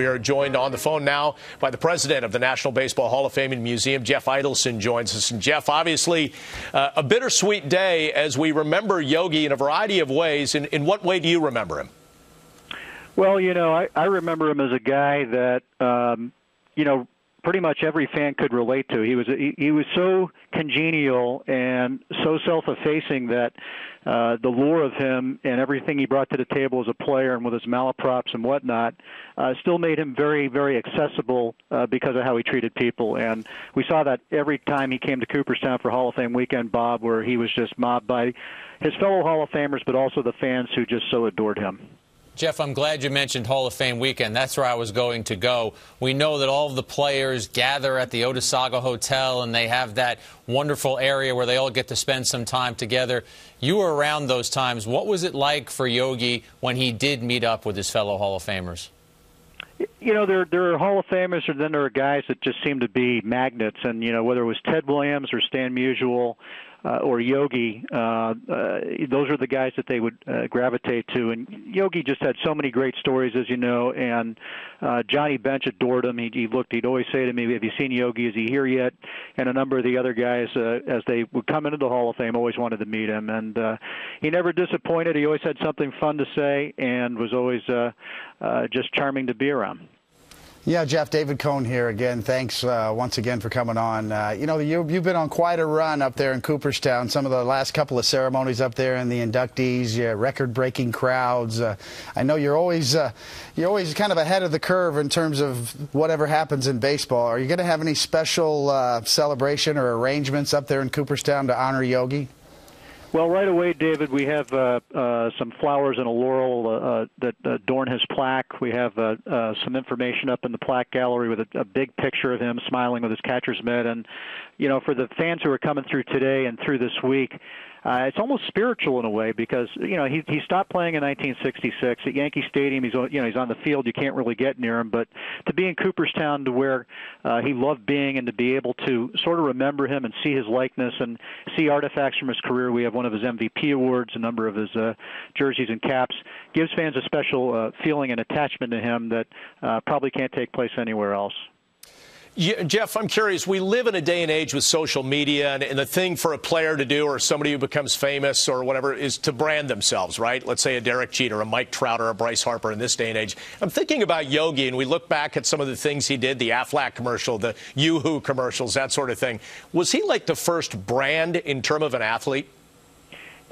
We are joined on the phone now by the president of the National Baseball Hall of Fame and Museum, Jeff Idelson, joins us. And Jeff, obviously a bittersweet day as we remember Yogi in a variety of ways. In what way do you remember him? Well, you know, I remember him as a guy that, you know, pretty much every fan could relate to. He was so congenial and so self-effacing that the lure of him and everything he brought to the table as a player and with his malaprops and whatnot still made him very, very accessible because of how he treated people. And we saw that every time he came to Cooperstown for Hall of Fame weekend, Bob, where he was just mobbed by his fellow Hall of Famers, but also the fans who just so adored him. Jeff, I'm glad you mentioned Hall of Fame weekend. That's where I was going to go. We know that all of the players gather at the Otesaga Hotel, and they have that wonderful area where they all get to spend some time together. You were around those times. What was it like for Yogi when he did meet up with his fellow Hall of Famers? You know, there are Hall of Famers, and then there are guys that just seem to be magnets. And, you know, whether it was Ted Williams or Stan Musial or Yogi, those are the guys that they would gravitate to. And Yogi just had so many great stories, as you know, and Johnny Bench adored him. He'd always say to me, have you seen Yogi? Is he here yet? And a number of the other guys, as they would come into the Hall of Fame, always wanted to meet him. And he never disappointed. He always had something fun to say and was always just charming to be around. Yeah, Jeff, David Cohn here again. Thanks once again for coming on. You know, you've been on quite a run up there in Cooperstown. Some of the last couple of ceremonies up there and the inductees, record-breaking crowds. I know you're always kind of ahead of the curve in terms of whatever happens in baseball. Are you going to have any special celebration or arrangements up there in Cooperstown to honor Yogi? Well, right away, David, we have some flowers and a laurel that adorn his plaque. We have some information up in the plaque gallery with a big picture of him smiling with his catcher's mitt. And, you know, for the fans who are coming through today and through this week, it's almost spiritual in a way because, you know, he stopped playing in 1966 at Yankee Stadium. He's on the field. You can't really get near him. But to be in Cooperstown, to where he loved being, and to be able to sort of remember him and see his likeness and see artifacts from his career. We have one of his MVP awards, a number of his jerseys and caps. Gives fans a special feeling and attachment to him that probably can't take place anywhere else. Yeah, Jeff, I'm curious. We live in a day and age with social media, and the thing for a player to do or somebody who becomes famous or whatever is to brand themselves, right? Let's say a Derek Jeter, a Mike Trout, or a Bryce Harper in this day and age. I'm thinking about Yogi, and we look back at some of the things he did, the Aflac commercial, the Yoo-Hoo commercials, that sort of thing. Was he like the first brand in terms of an athlete?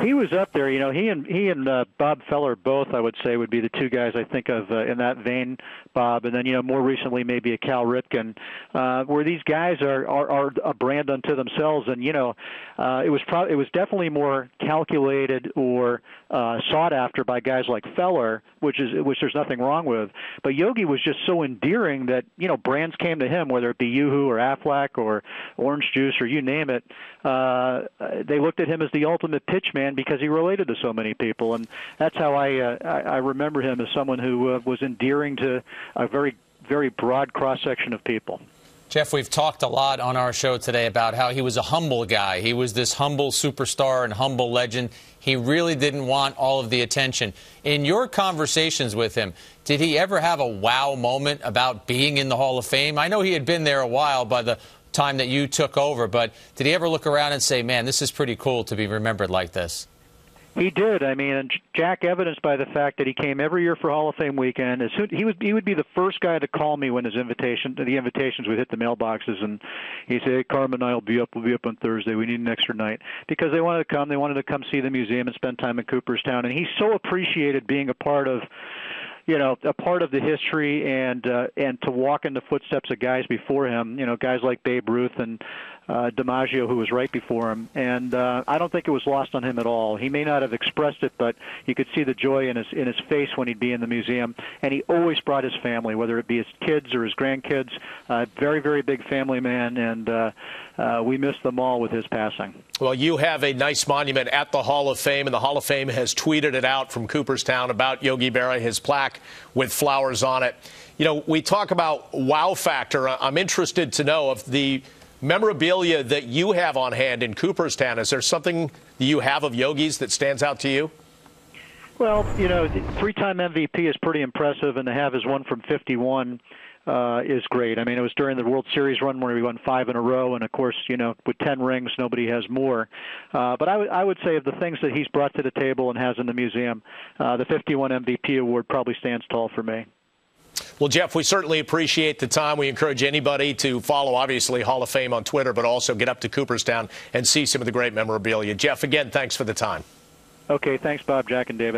He was up there, you know. He and Bob Feller both, I would say, would be the two guys I think of in that vein, Bob. And then, you know, more recently maybe a Cal Ripken, where these guys are a brand unto themselves. And, you know, it was definitely more calculated or sought after by guys like Feller, which there's nothing wrong with. But Yogi was just so endearing that, you know, brands came to him, whether it be Yoo-Hoo or Aflac or Orange Juice or you name it. They looked at him as the ultimate pitch man because he related to so many people, and that's how I remember him, as someone who was endearing to a very, very broad cross-section of people. Jeff, we've talked a lot on our show today about how he was a humble guy. He was this humble superstar and humble legend. He really didn't want all of the attention. In your conversations with him, did he ever have a wow moment about being in the Hall of Fame? I know he had been there a while by the time that you took over, but did he ever look around and say, man, this is pretty cool to be remembered like this? He did. I mean, and Jack evidenced by the fact that he came every year for Hall of Fame weekend. He would be the first guy to call me when the invitations would hit the mailboxes, and he'd say, hey, Carmen and I will be up. We'll be up on Thursday. We need an extra night, because they wanted to come. They wanted to come see the museum and spend time in Cooperstown, and he so appreciated being a part of, you know, a part of the history and to walk in the footsteps of guys before him, you know, guys like Babe Ruth and DiMaggio, who was right before him. And I don't think it was lost on him at all. He may not have expressed it, but you could see the joy in his face when he'd be in the museum. And he always brought his family, whether it be his kids or his grandkids. Very, very big family man, and we miss them all with his passing. Well, you have a nice monument at the Hall of Fame, and the Hall of Fame has tweeted it out from Cooperstown about Yogi Berra, his plaque with flowers on it. You know, we talk about wow factor. I'm interested to know if the memorabilia that you have on hand in Cooperstown, is there something that you have of Yogi's that stands out to you? Well, three-time MVP is pretty impressive, and to have his one from 51 is great. I mean, it was during the World Series run where he won 5 in a row, and of course, with 10 rings, nobody has more. But I would say of the things that he's brought to the table and has in the museum, the 51 MVP award probably stands tall for me. Well, Jeff, we certainly appreciate the time. We encourage anybody to follow, obviously, Hall of Fame on Twitter, but also get up to Cooperstown and see some of the great memorabilia. Jeff, again, thanks for the time. Okay, thanks, Bob, Jack, and David.